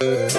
It's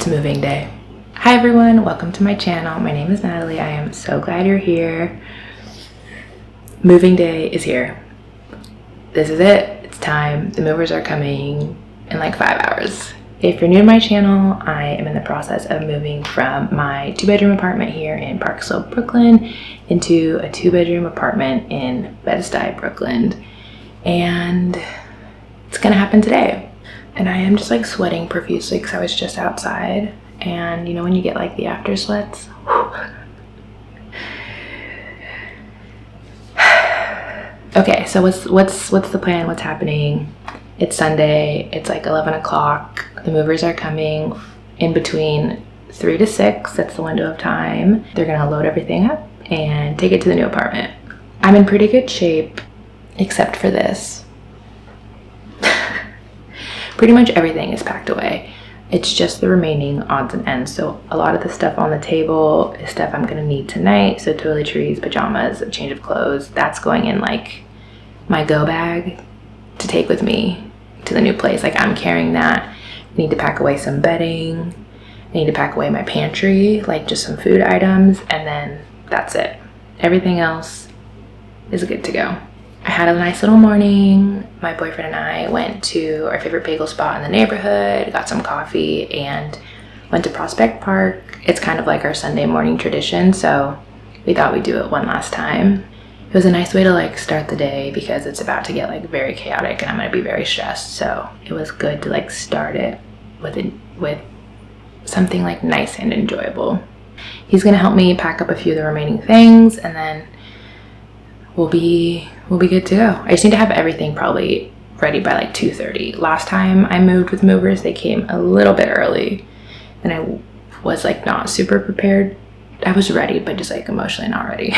moving day. Hi everyone, welcome to my channel. My name is Natalie. I am so glad you're here. Moving day is here. This is it. It's time. The movers are coming in like 5 hours. If you're new to my channel, I am in the process of moving from my 2-bedroom apartment here in Park Slope, Brooklyn, into a 2-bedroom apartment in Bed-Stuy, Brooklyn. And it's gonna happen today. And I am just like sweating profusely because I was just outside. And you know when you get like the after sweats? Okay, so what's the plan? What's happening? It's Sunday. It's like 11 o'clock. The movers are coming in between 3 to 6. That's the window of time. They're gonna load everything up and take it to the new apartment. I'm in pretty good shape, except for this. Pretty much everything is packed away. It's just the remaining odds and ends. So a lot of the stuff on the table is stuff I'm gonna need tonight. So toiletries, pajamas, a change of clothes, that's going in like my go bag to take with me to the new place. Like I'm carrying that. I need to pack away some bedding. I need to pack away my pantry, like just some food items, and then that's it. Everything else is good to go. I had a nice little morning. My boyfriend and I went to our favorite bagel spot in the neighborhood, got some coffee, and went to Prospect Park. It's kind of like our Sunday morning tradition, so we thought we'd do it one last time. It was a nice way to like start the day because it's about to get like very chaotic and I'm gonna be very stressed. So it was good to like start it with something like nice and enjoyable. He's gonna help me pack up a few of the remaining things and then we'll be good to go. I just need to have everything probably ready by like 2:30. Last time I moved with movers, they came a little bit early and I was like not super prepared. I was ready, but just like emotionally not ready.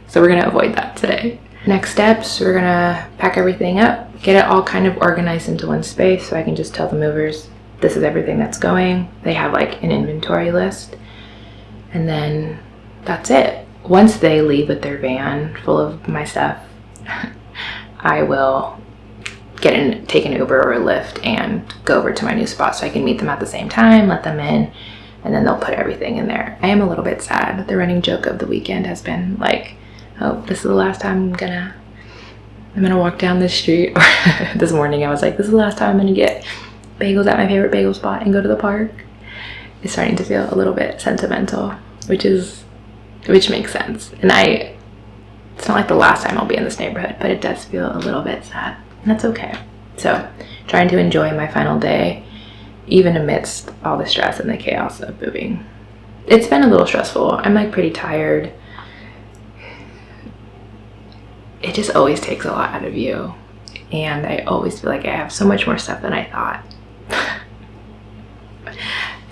So we're gonna avoid that today. Next steps, we're gonna pack everything up, get it all kind of organized into one space so I can just tell the movers this is everything that's going. They have like an inventory list and then that's it. Once they leave with their van full of my stuff, I will take an Uber or a Lyft and go over to my new spot so I can meet them at the same time, let them in, and then they'll put everything in there. I am a little bit sad. The running joke of the weekend has been like, oh, this is the last time I'm gonna walk down this street. This morning I was like, this is the last time I'm gonna get bagels at my favorite bagel spot and go to the park. It's starting to feel a little bit sentimental, which makes sense. And it's not like the last time I'll be in this neighborhood, but it does feel a little bit sad, and that's okay. So trying to enjoy my final day, even amidst all the stress and the chaos of moving. It's been a little stressful. I'm like pretty tired. It just always takes a lot out of you. And I always feel like I have so much more stuff than I thought.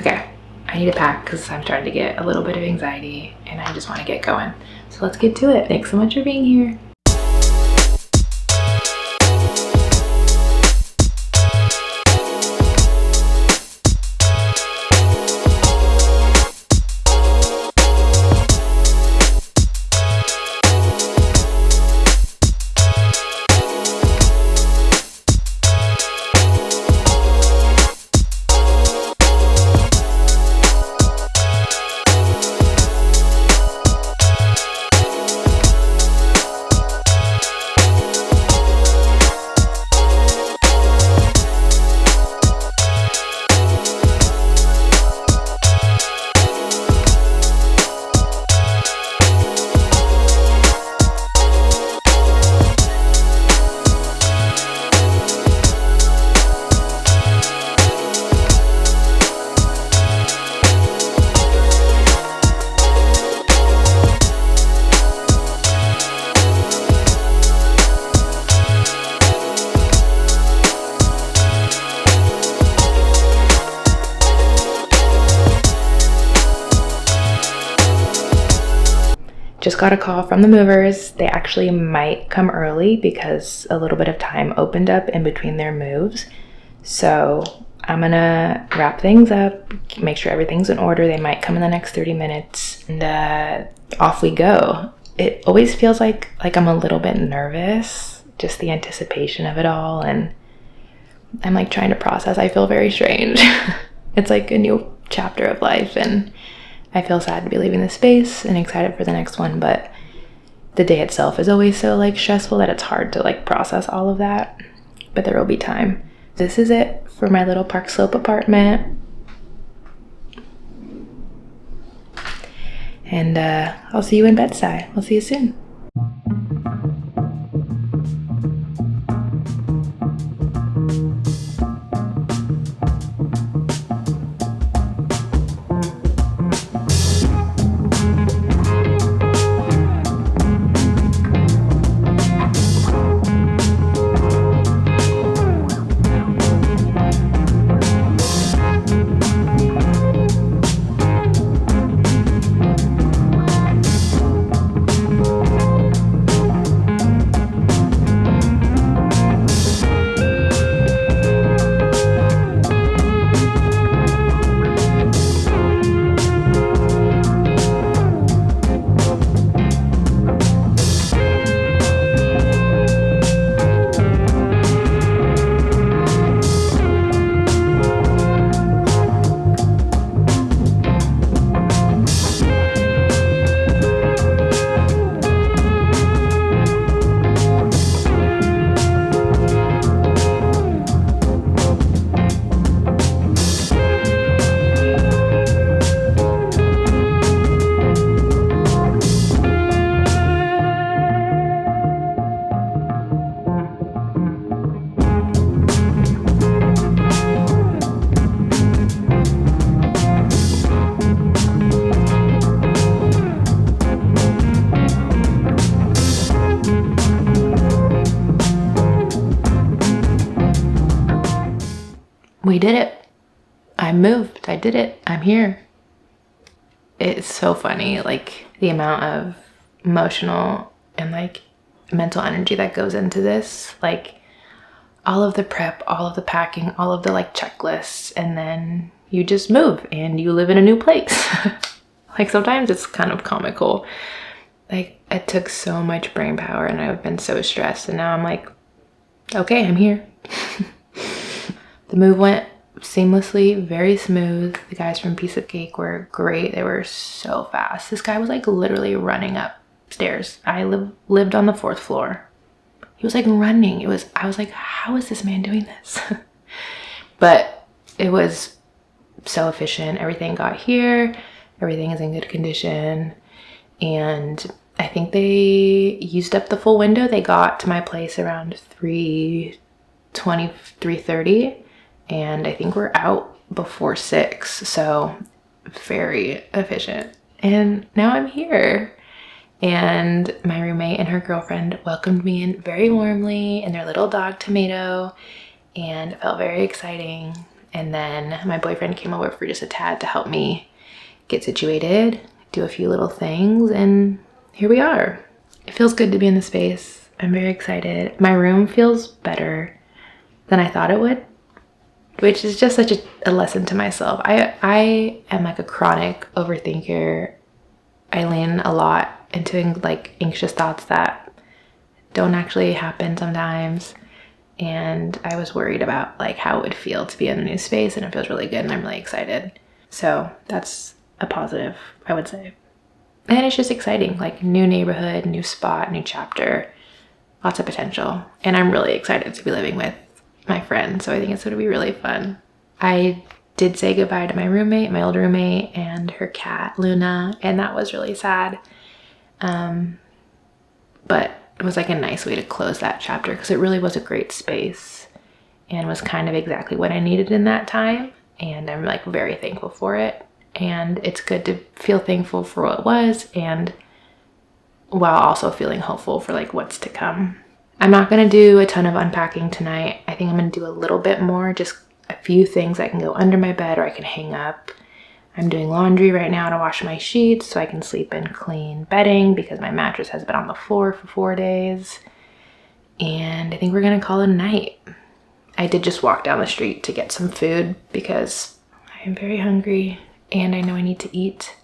Okay, I need to pack because I'm starting to get a little bit of anxiety and I just want to get going. So let's get to it. Thanks so much for being here. Just got a call from the movers. They actually might come early because a little bit of time opened up in between their moves. So I'm gonna wrap things up, make sure everything's in order. They might come in the next 30 minutes and off we go. it always feels like I'm a little bit nervous, just the anticipation of it all, and I'm like trying to process. I feel very strange. It's like a new chapter of life, and I feel sad to be leaving this space and excited for the next one, but the day itself is always so like stressful that it's hard to like process all of that, but there will be time. This is it for my little Park Slope apartment. And I'll see you in Bed-Stuy. I'll see you soon. We did it. I moved. I did it. I'm here. It's so funny, like the amount of emotional and like mental energy that goes into this, like all of the prep, all of the packing, all of the like checklists, and then you just move and you live in a new place. Like sometimes it's kind of comical. Like it took so much brain power and I've been so stressed, and now I'm like, okay, I'm here. The move went seamlessly, very smooth. The guys from Piece of Cake were great. They were so fast. This guy was like literally running upstairs. I lived on the 4th floor. He was like running. I was like, how is this man doing this? But it was so efficient. Everything got here. Everything is in good condition. And I think they used up the full window. They got to my place around 3:20, 3:30. And I think we're out before 6, so very efficient. And now I'm here. And my roommate and her girlfriend welcomed me in very warmly, and their little dog Tomato, and it felt very exciting. And then my boyfriend came over for just a tad to help me get situated, do a few little things, and here we are. It feels good to be in the space. I'm very excited. My room feels better than I thought it would, which is just such a lesson to myself. I am like a chronic overthinker. I lean a lot into like anxious thoughts that don't actually happen sometimes. And I was worried about like how it would feel to be in a new space, and it feels really good and I'm really excited. So that's a positive, I would say. And it's just exciting, like new neighborhood, new spot, new chapter, lots of potential. And I'm really excited to be living with my friend, so I think it's going to be really fun. I did say goodbye to my roommate, my old roommate, and her cat Luna, and that was really sad, but it was like a nice way to close that chapter because it really was a great space and was kind of exactly what I needed in that time, and I'm like very thankful for it. And it's good to feel thankful for what was, and while also feeling hopeful for like what's to come. I'm not going to do a ton of unpacking tonight. I think I'm going to do a little bit more, just a few things I can go under my bed or I can hang up. I'm doing laundry right now to wash my sheets so I can sleep in clean bedding because my mattress has been on the floor for 4 days. And I think we're going to call it a night. I did just walk down the street to get some food because I am very hungry and I know I need to eat.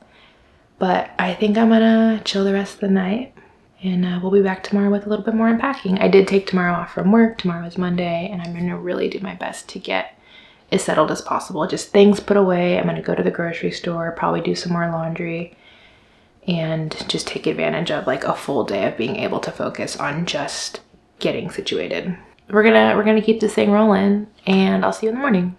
But I think I'm going to chill the rest of the night. And we'll be back tomorrow with a little bit more unpacking. I did take tomorrow off from work. Tomorrow is Monday, and I'm gonna really do my best to get as settled as possible. Just things put away. I'm gonna go to the grocery store, probably do some more laundry, and just take advantage of like a full day of being able to focus on just getting situated. We're gonna keep this thing rolling, and I'll see you in the morning.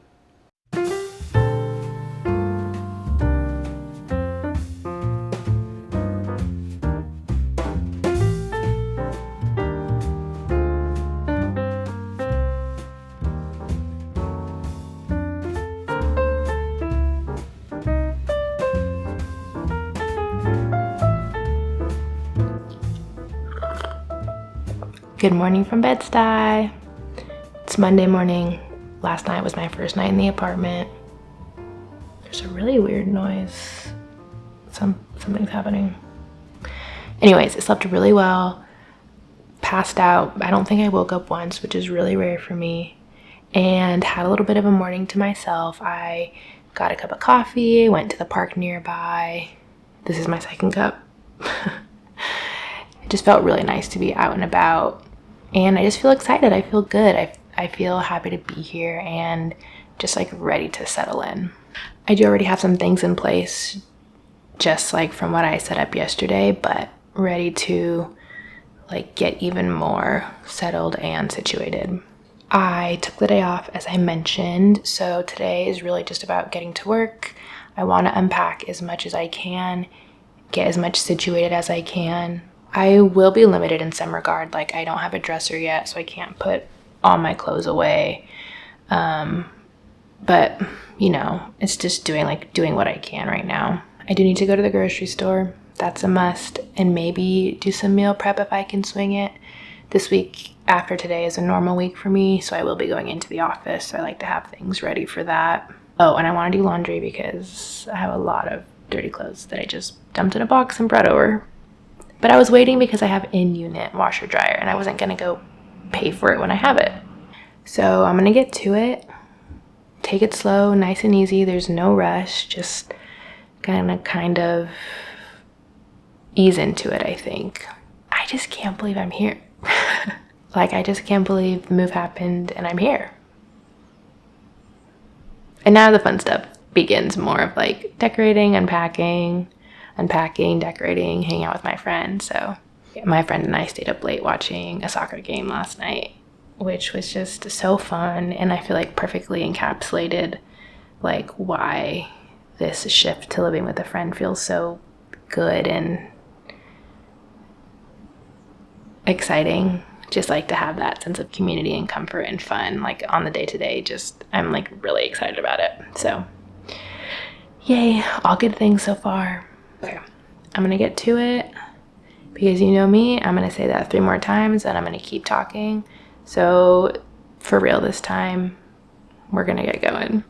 Good morning from Bed-Stuy. It's Monday morning. Last night was my first night in the apartment. There's a really weird noise. Something's happening. Anyways, I slept really well. Passed out. I don't think I woke up once, which is really rare for me. And had a little bit of a morning to myself. I got a cup of coffee, went to the park nearby. This is my second cup. It just felt really nice to be out and about. And I just feel excited. I feel good. I feel happy to be here and just like ready to settle in. I do already have some things in place, just like from what I set up yesterday, but ready to like get even more settled and situated. I took the day off, as I mentioned, so today is really just about getting to work. I want to unpack as much as I can, get as much situated as I can. I will be limited in some regard, like I don't have a dresser yet, so I can't put all my clothes away. But you know, it's just doing what I can right now. I do need to go to the grocery store. That's a must, and maybe do some meal prep if I can swing it. This week after today is a normal week for me, so I will be going into the office. So I like to have things ready for that. Oh, and I want to do laundry because I have a lot of dirty clothes that I just dumped in a box and brought over. But I was waiting because I have in-unit washer dryer and I wasn't gonna go pay for it when I have it. So I'm gonna get to it, take it slow, nice and easy. There's no rush, just gonna kind of ease into it, I think. I just can't believe I'm here. Like, I just can't believe the move happened and I'm here. And now the fun stuff begins, more of like decorating, unpacking, decorating, hanging out with my friends. So my friend and I stayed up late watching a soccer game last night, which was just so fun, and I feel like perfectly encapsulated like why this shift to living with a friend feels so good and exciting. Just like to have that sense of community and comfort and fun like on the day-to-day. Just I'm like really excited about it. So yay, all good things so far. Okay, I'm gonna get to it because you know me, I'm gonna say that 3 more times and I'm gonna keep talking. So for real this time, we're gonna get going.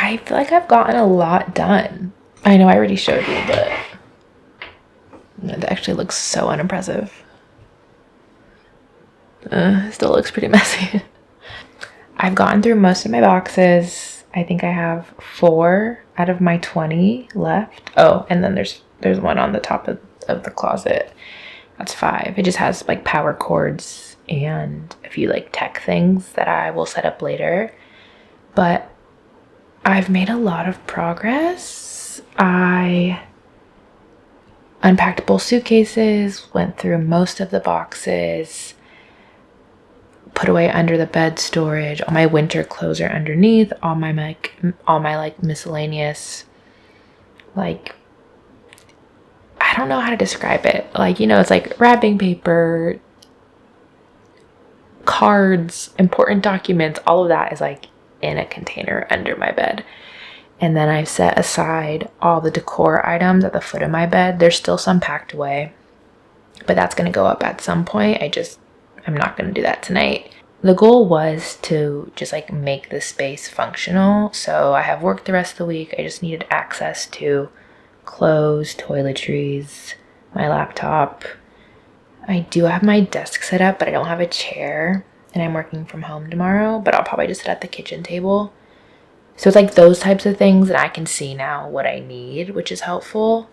I feel like I've gotten a lot done. I know I already showed you, but it actually looks so unimpressive. Still looks pretty messy. I've gotten through most of my boxes. I think I have 4 out of my 20 left. Oh, and then there's one on the top of the closet. That's 5. It just has like power cords and a few like tech things that I will set up later. But I've made a lot of progress. I unpacked both suitcases, went through most of the boxes, put away under the bed storage. All my winter clothes are underneath. All my miscellaneous, like, I don't know how to describe it. Like, it's like wrapping paper, cards, important documents, all of that is like in a container under my bed. And then I've set aside all the decor items at the foot of my bed. There's still some packed away, but that's going to go up at some point. I'm not going to do that tonight. The goal was to just like make the space functional. So I have work the rest of the week. I just needed access to clothes, toiletries, my laptop. I do have my desk set up, but I don't have a chair, and I'm working from home tomorrow, but I'll probably just sit at the kitchen table. So it's like those types of things that I can see now what I need, which is helpful.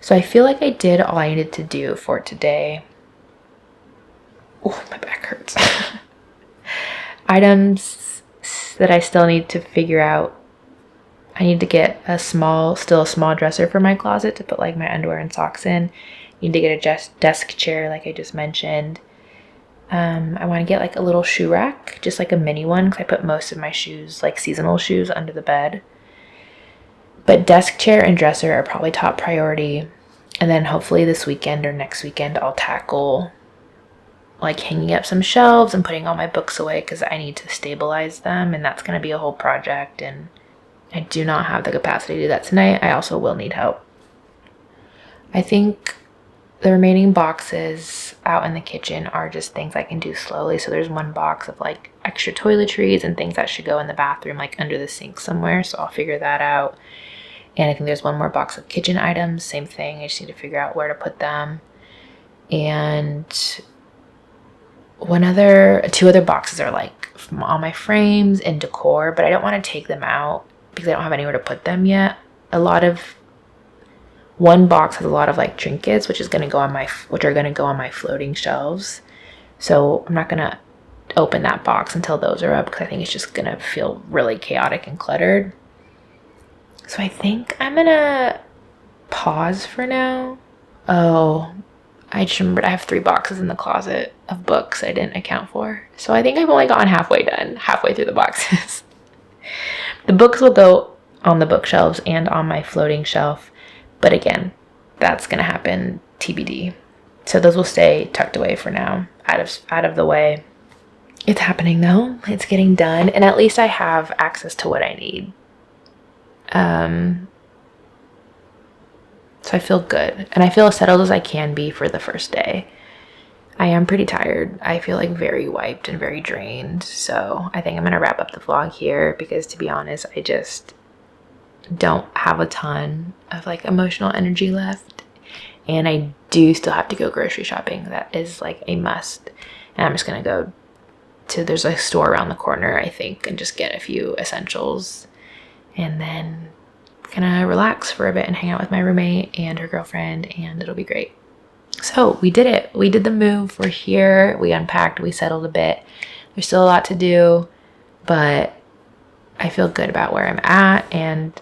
So I feel like I did all I needed to do for today. Oh, my back hurts. Items that I still need to figure out. I need to get still a small dresser for my closet to put like my underwear and socks in. Need to get a desk chair like I just mentioned. I want to get like a little shoe rack, just like a mini one, because I put most of my shoes, like seasonal shoes, under the bed. But desk chair and dresser are probably top priority. And then hopefully this weekend or next weekend I'll tackle like hanging up some shelves and putting all my books away, because I need to stabilize them, and that's going to be a whole project, and I do not have the capacity to do that tonight. I also will need help. I think the remaining boxes out in the kitchen are just things I can do slowly. So there's one box of like extra toiletries and things that should go in the bathroom, like under the sink somewhere. So I'll figure that out. And I think there's one more box of kitchen items. Same thing. I just need to figure out where to put them. And 2 other boxes are like all my frames and decor, but I don't want to take them out because I don't have anywhere to put them yet. One box has a lot of like trinkets, which are going to go on my floating shelves. So I'm not going to open that box until those are up, because I think it's just going to feel really chaotic and cluttered. So I think I'm going to pause for now. Oh, I just remembered I have 3 boxes in the closet of books I didn't account for. So I think I've only gotten halfway through the boxes. The books will go on the bookshelves and on my floating shelf. But again, that's going to happen TBD. So those will stay tucked away for now, out of the way. It's happening though. It's getting done. And at least I have access to what I need. So I feel good. And I feel as settled as I can be for the first day. I am pretty tired. I feel like very wiped and very drained. So I think I'm going to wrap up the vlog here, because to be honest, I just don't have a ton of like emotional energy left, and I do still have to go grocery shopping. That is like a must, and I'm just gonna go to, there's a store around the corner I think, and just get a few essentials, and then gonna relax for a bit and hang out with my roommate and her girlfriend, and it'll be great. So we did it. We did the move. We're here. We unpacked. We settled a bit. There's still a lot to do, but I feel good about where I'm at, and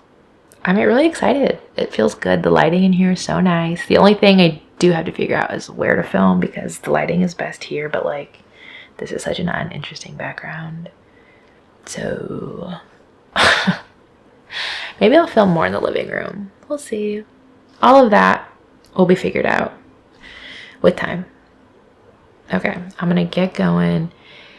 I'm really excited. It feels good. The lighting in here is so nice. The only thing I do have to figure out is where to film, because the lighting is best here, but like this is such an uninteresting background. So maybe I'll film more in the living room. We'll see. All of that will be figured out with time. Okay, I'm gonna get going.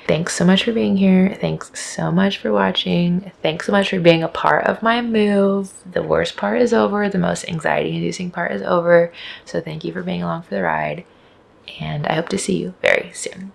Thanks so much for being here. Thanks so much for watching. Thanks so much for being a part of my move. The worst part is over. The most anxiety-inducing part is over. So thank you for being along for the ride. And I hope to see you very soon.